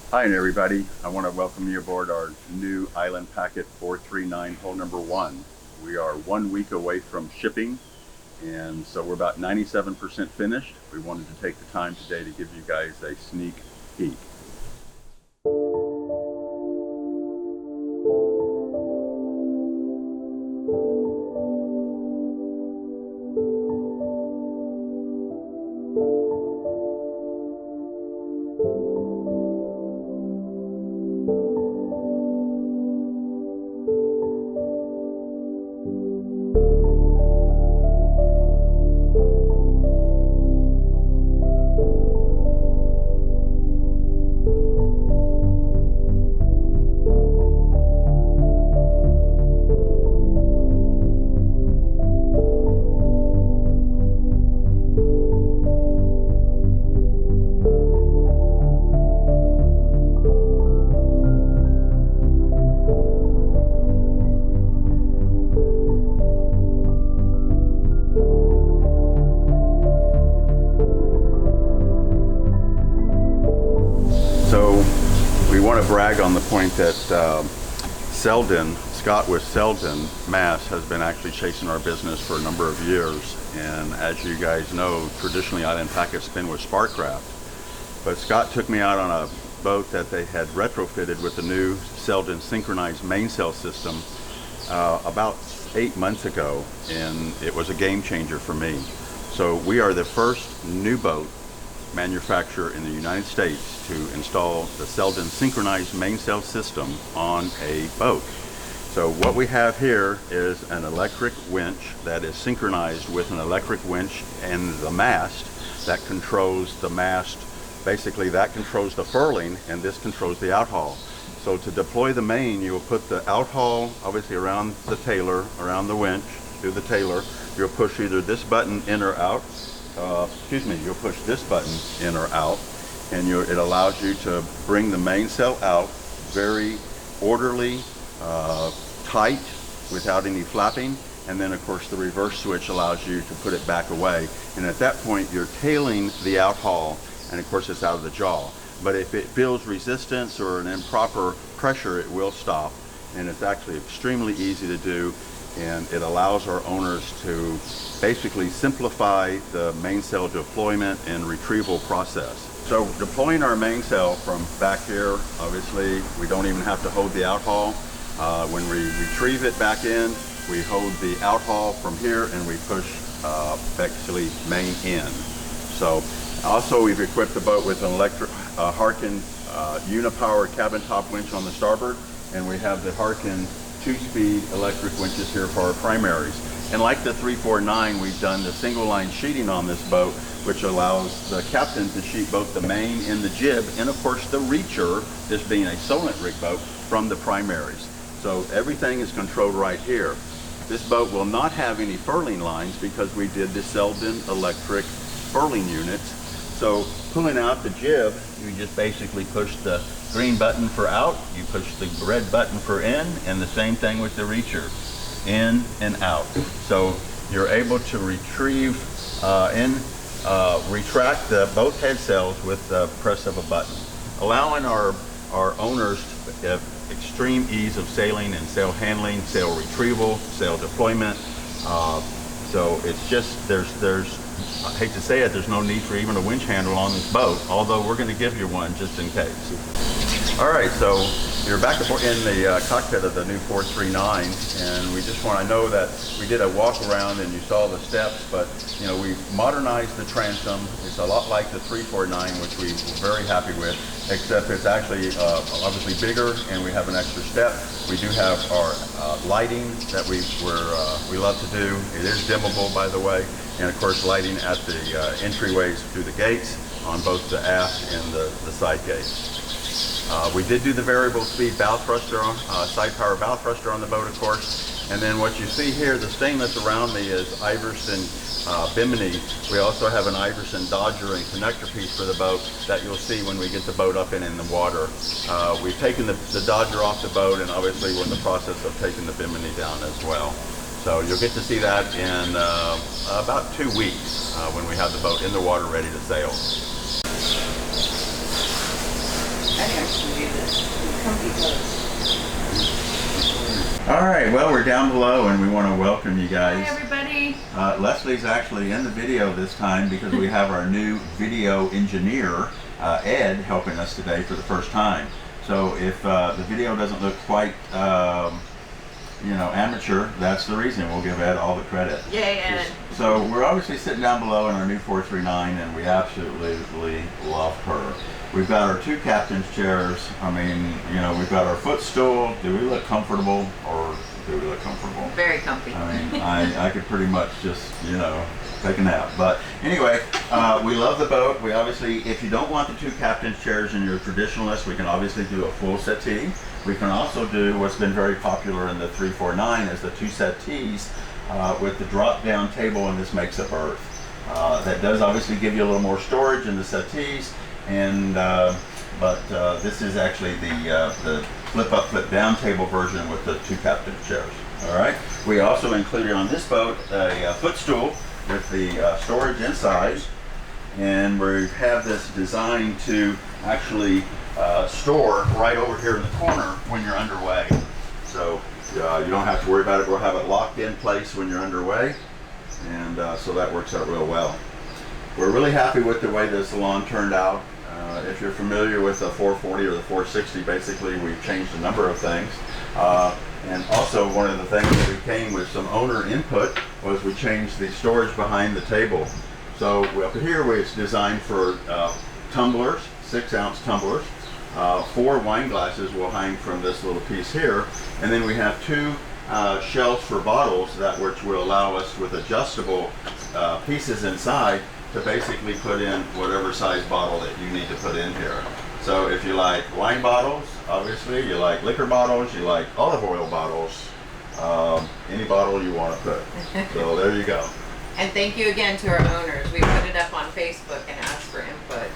Hi everybody, I want to welcome you aboard our new Island Packet 439 hull number 1. We are 1 week away from shipping, and so we're about 97% finished. We wanted to take the time today to give you guys a sneak peek. So we want to brag on the point that Selden, Scott with Selden Mass, has been actually chasing our business for a number of years. And as you guys know, traditionally Island Packet spin with Sparkcraft. But Scott took me out on a boat that they had retrofitted with the new Selden Synchronized Main Sail System about 8 months ago, and it was a game changer for me. So we are the first new boat manufacturer in the United States to install the Selden Synchronized Main Sail System on a boat. So what we have here is an electric winch that is synchronized with an electric winch and the mast that controls the mast. Basically that controls the furling, and this controls the outhaul. So to deploy the main, you will put the outhaul obviously around the tailor, around the winch, through the tailor. You'll push either this button in or out. You'll push this button in or out, and it allows you to bring the mainsail out very orderly, tight, without any flapping. And then of course the reverse switch allows you to put it back away. And at that point you're tailing the outhaul, and of course it's out of the jaw. But if it feels resistance or an improper pressure, it will stop. And it's actually extremely easy to do, and it allows our owners to basically simplify the mainsail deployment and retrieval process. So deploying our mainsail from back here, obviously we don't even have to hold the outhaul. When we retrieve it back in, we hold the outhaul from here and we push actually main in. So also we've equipped the boat with an electric Harken unipower cabin top winch on the starboard, and we have the Harken 2-speed electric winches here for our primaries. And like the 349, we've done the single line sheeting on this boat, which allows the captain to sheet both the main and the jib, and of course the reacher, this being a Solent rig boat, from the primaries. So everything is controlled right here. This boat will not have any furling lines because we did the Selden electric furling units. So pulling out the jib, you just basically push the green button for out, you push the red button for in, and the same thing with the reacher, in and out. So you're able to retrieve retract both head sails with the press of a button, allowing our owners to have extreme ease of sailing and sail handling, sail retrieval, sail deployment. So it's just, I hate to say it, there's no need for even a winch handle on this boat, although we're going to give you one just in case. All right, so you're back in the cockpit of the new 439, and we just want to know that we did a walk around and you saw the steps, but you know, we've modernized the transom. It's a lot like the 349, which we were very happy with, except it's actually obviously bigger, and we have an extra step. We do have our lighting that we love to do. It is dimmable, by the way, and of course lighting at the entryways through the gates on both the aft and the side gates. We did do the variable speed bow thruster, side power bow thruster on the boat, of course. And then what you see here, the stainless around me is Iverson Bimini. We also have an Iverson Dodger and connector piece for the boat that you'll see when we get the boat up and in the water. We've taken the Dodger off the boat, and obviously we're in the process of taking the Bimini down as well. So you'll get to see that in about 2 weeks when we have the boat in the water ready to sail. Okay. All right, well, we're down below and we want to welcome you guys. Hi, everybody. Leslie's actually in the video this time because we have our new video engineer, Ed, helping us today for the first time. So if the video doesn't look quite, amateur, that's the reason. We'll give Ed all the credit. Yay, Ed. So we're obviously sitting down below in our new 439 and we absolutely love her. We've got our two captain's chairs. I mean, we've got our footstool. Do we look comfortable or do we look comfortable? Very comfy. I mean, I could pretty much just, take a nap. But anyway, we love the boat. We obviously, if you don't want the two captain's chairs in your traditionalist, we can obviously do a full settee. We can also do what's been very popular in the 349 is the two settees with the drop-down table, and this makes a berth. That does obviously give you a little more storage in the settees. And but this is actually the flip-up, flip-down table version with the two captain chairs. All right. We also included on this boat a footstool with the storage inside, and we have this designed to actually store right over here in the corner when you're underway. So you don't have to worry about it. We'll have it locked in place when you're underway, and so that works out real well. We're really happy with the way the Salon turned out. If you're familiar with the 440 or the 460, basically we've changed a number of things. And also one of the things that we came with some owner input was we changed the storage behind the table. So up here it's designed for tumblers, 6-ounce tumblers. 4 wine glasses will hang from this little piece here. And then we have 2 shelves for bottles which will allow us with adjustable pieces inside to basically put in whatever size bottle that you need to put in here. So if you like wine bottles, obviously, you like liquor bottles, you like olive oil bottles, any bottle you want to put. So there you go. And thank you again to our owners. We put it up on Facebook and asked for input.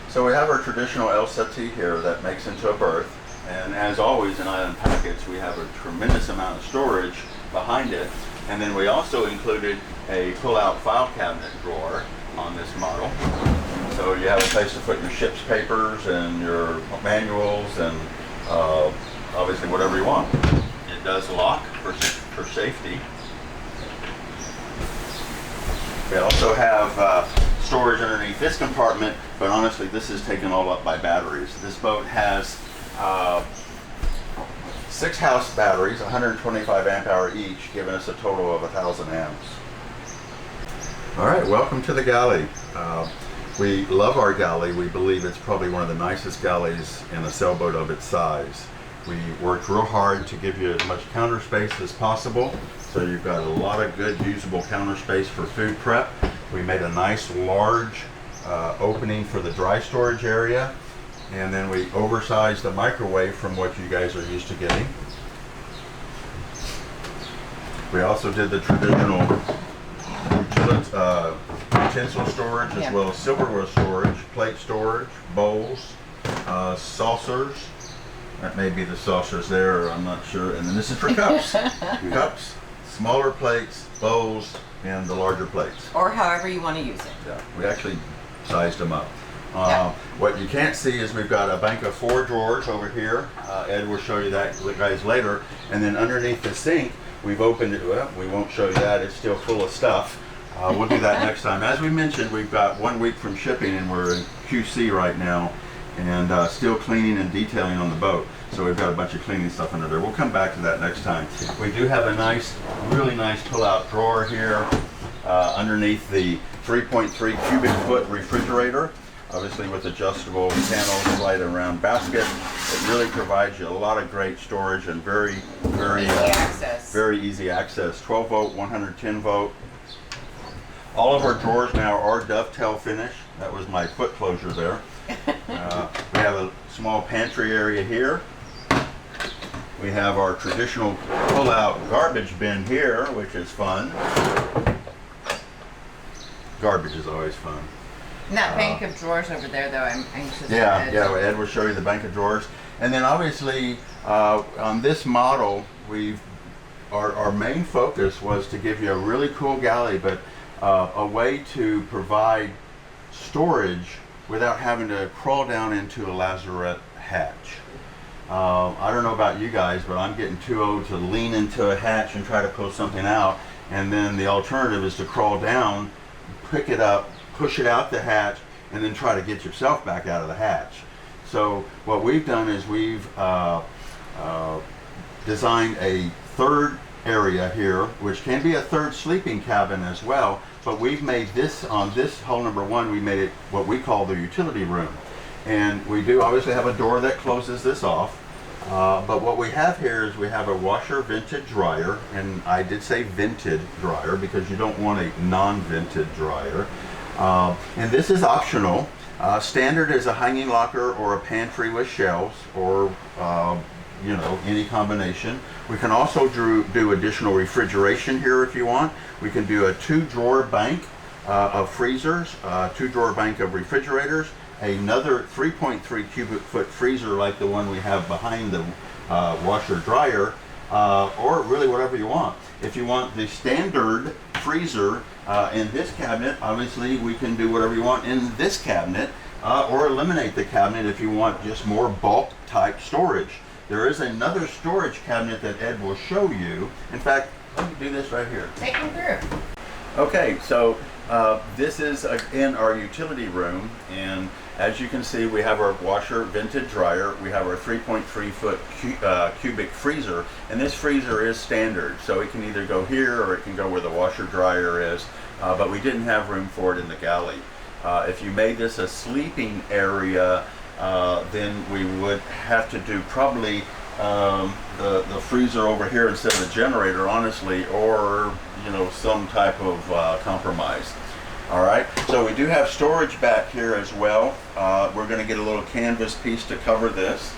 So we have our traditional L settee here that makes into a berth. And as always in Island Packets, we have a tremendous amount of storage behind it. And then we also included a pull-out file cabinet drawer on this model. So you have a place to put your ship's papers and your manuals and obviously whatever you want. It does lock for safety. We also have storage underneath this compartment, but honestly this is taken all up by batteries. This boat has 6 house batteries, 125 amp hour each, giving us a total of 1,000 amps. All right, welcome to the Galley. We love our Galley. We believe it's probably one of the nicest galleys in a sailboat of its size. We worked real hard to give you as much counter space as possible. So you've got a lot of good usable counter space for food prep. We made a nice large opening for the dry storage area. And then we oversized the microwave from what you guys are used to getting. We also did the traditional utensil storage as well as silverware storage, plate storage, bowls, saucers. That may be the saucers there, I'm not sure. And then this is for cups. Cups, smaller plates, bowls, and the larger plates. Or however you want to use it. Yeah, we actually sized them up. What you can't see is we've got a bank of 4 drawers over here. Ed will show you that, guys, later. And then underneath the sink, we've opened it. Well, we won't show you that. It's still full of stuff. We'll do that next time. As we mentioned, we've got 1 week from shipping, and we're in QC right now, and still cleaning and detailing on the boat. So we've got a bunch of cleaning stuff under there. We'll come back to that next time. We do have a nice, really nice pull-out drawer here underneath the 3.3 cubic foot refrigerator. Obviously with adjustable panels, slide around basket. It really provides you a lot of great storage and very easy access. 12 volt, 110 volt. All of our drawers now are dovetail finish. That was my foot closure there. We have a small pantry area here. We have our traditional pull-out garbage bin here, which is fun. Garbage is always fun. And that bank of drawers over there, though, I'm anxious. Yeah, Ed will show you the bank of drawers. And then obviously on this model, our main focus was to give you a really cool galley, but a way to provide storage without having to crawl down into a lazarette hatch. I don't know about you guys, but I'm getting too old to lean into a hatch and try to pull something out, and then the alternative is to crawl down, pick it up, push it out the hatch, and then try to get yourself back out of the hatch. So what we've done is we've designed a third area here, which can be a third sleeping cabin as well, but we've made this, on this hull number 1, we made it what we call the utility room. And we do obviously have a door that closes this off, but what we have here is we have a washer vented dryer, and I did say vented dryer because you don't want a non-vented dryer. And this is optional. Standard is a hanging locker or a pantry with shelves, or you know, any combination. We can also do additional refrigeration here if you want. We can do a 2-drawer bank of freezers, 2-drawer bank of refrigerators, another 3.3 cubic foot freezer like the one we have behind the washer dryer, or really whatever you want. If you want the standard freezer in this cabinet, obviously we can do whatever you want in this cabinet, or eliminate the cabinet if you want just more bulk type storage. There is another storage cabinet that Ed will show you. In fact, let me do this right here. Take them through. Okay, so this is in our utility room, and as you can see, we have our washer vented dryer, we have our 3.3 foot cubic freezer, and this freezer is standard, so it can either go here or it can go where the washer dryer is, but we didn't have room for it in the galley. If you made this a sleeping area, then we would have to do probably the freezer over here instead of the generator, honestly, or you know, some type of compromise. All right, so we do have storage back here as well. We're going to get a little canvas piece to cover this.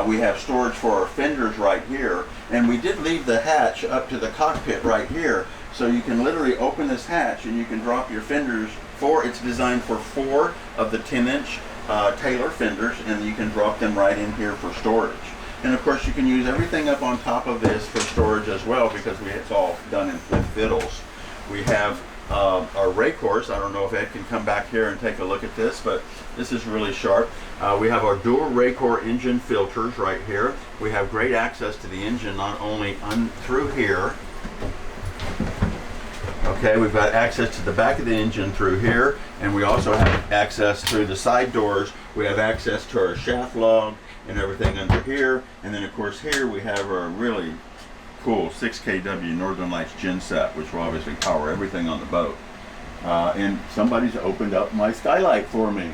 We have storage for our fenders right here, and we did leave the hatch up to the cockpit right here, so you can literally open this hatch and you can drop your fenders. It's designed for 4 of the 10-inch Taylor fenders, and you can drop them right in here for storage. And of course you can use everything up on top of this for storage as well, because it's all done with fiddles. We have our rake horse. I don't know if Ed can come back here and take a look at this, but this is really sharp. We have our dual rake horse engine filters right here. We have great access to the engine, not only through here. Okay, we've got access to the back of the engine through here, and we also have access through the side doors. We have access to our shaft log and everything under here, and then of course here we have our really cool 6 kW Northern Lights genset, which will obviously power everything on the boat. And somebody's opened up my skylight for me.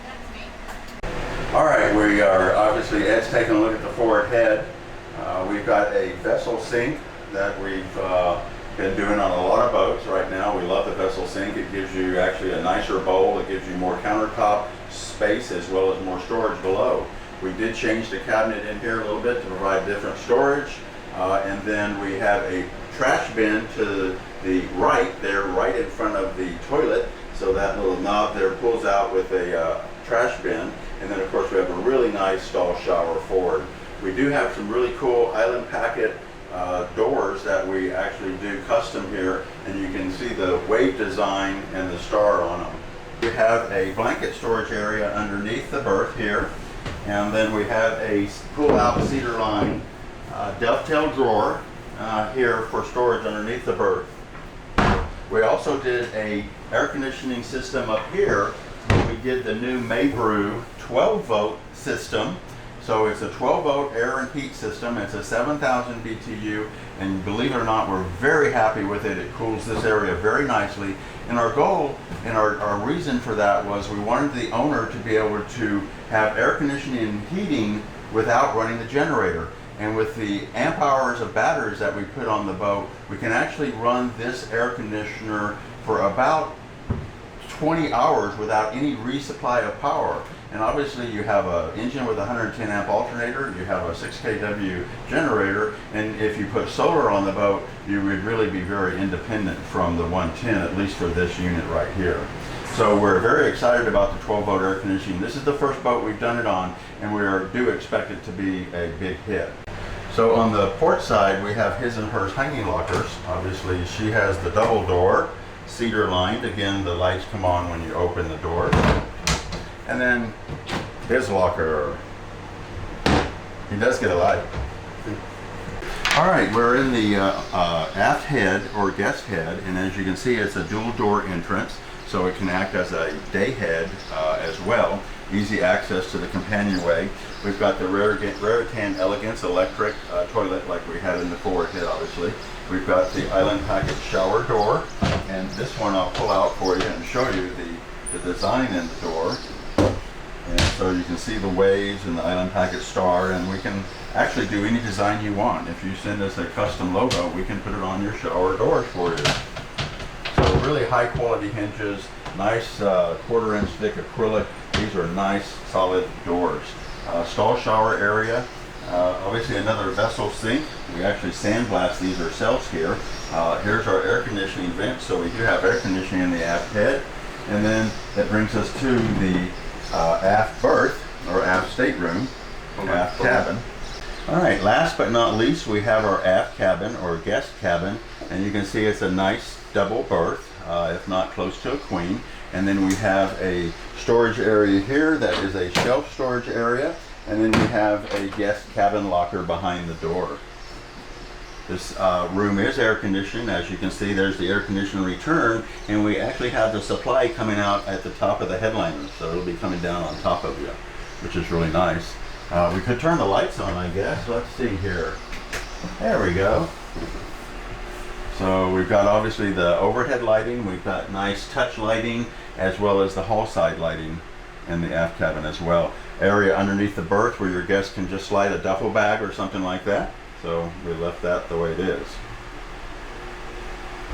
That's me. All right, we are obviously, Ed's taking a look at the forward head. We've got a vessel sink that we've been doing on a lot of boats right now. We love the vessel sink. It gives you actually a nicer bowl. It gives you more countertop space as well as more storage below. We did change the cabinet in here a little bit to provide different storage. And then we have a trash bin to the right there, right in front of the toilet. So that little knob there pulls out with a trash bin. And then of course we have a really nice stall shower forward. We do have some really cool island packet doors that we actually do custom here, and you can see the wave design and the star on them. We have a blanket storage area underneath the berth here, and then we have a pull-out cedar line dovetail drawer here for storage underneath the berth. We also did a air conditioning system up here. We did the new Maybrew 12-volt system. So it's a 12-volt air and heat system. It's a 7,000 BTU, and believe it or not, we're very happy with it. It cools this area very nicely. And our goal and our reason for that was we wanted the owner to be able to have air conditioning and heating without running the generator. And with the amp hours of batteries that we put on the boat, we can actually run this air conditioner for about 20 hours without any resupply of power. And obviously you have an engine with a 110 amp alternator, you have a 6 kW generator, and if you put solar on the boat, you would really be very independent from the 110, at least for this unit right here. So we're very excited about the 12-volt air conditioning. This is the first boat we've done it on, and we do expect it to be a big hit. So on the port side, we have his and hers hanging lockers. Obviously she has the double door, cedar lined. Again, the lights come on when you open the door. And then his locker. He does get a light. All right, we're in the aft head or guest head, and as you can see, it's a dual door entrance, so it can act as a day head as well. Easy access to the companionway. We've got the Raritan Elegance electric toilet like we had in the forward head, obviously. We've got the island package shower door, and this one I'll pull out for you and show you the design in the door. And so you can see the waves and the island package star, and we can actually do any design you want. If you send us a custom logo, we can put it on your shower doors for you. So really high quality hinges, nice 1/4 inch thick acrylic. These are nice solid doors. Stall shower area, obviously another vessel sink. We actually sandblast these ourselves here. Here's our air conditioning vent, so we do have air conditioning in the aft head. And then that brings us to the aft berth or aft stateroom, aft cabin. All right, last but not least, we have our aft cabin or guest cabin, and you can see it's a nice double berth, if not close to a queen. And then we have a storage area here that is a shelf storage area, and then we have a guest cabin locker behind the door. This room is air conditioned. As you can see, there's the air conditioning return, and we actually have the supply coming out at the top of the headliner, so it'll be coming down on top of you, which is really nice. We could turn the lights on, I guess. Let's see here. There we go. So we've got obviously the overhead lighting, we've got nice touch lighting, as well as the hall side lighting in the aft cabin as well. Area underneath the berth where your guests can just slide a duffel bag or something like that. So we left that the way it is.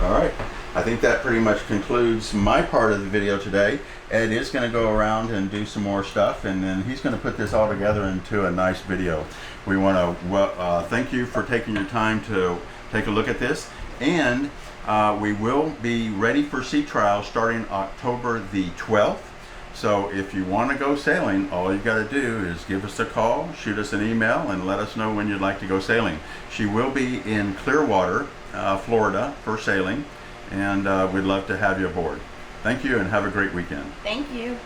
All right, I think that pretty much concludes my part of the video today. Ed is going to go around and do some more stuff, and then he's going to put this all together into a nice video. We want to thank you for taking your time to take a look at this, and we will be ready for sea trial starting October the 12th. So if you want to go sailing, all you got to do is give us a call, shoot us an email, and let us know when you'd like to go sailing. She will be in Clearwater, Florida for sailing, and we'd love to have you aboard. Thank you and have a great weekend. Thank you.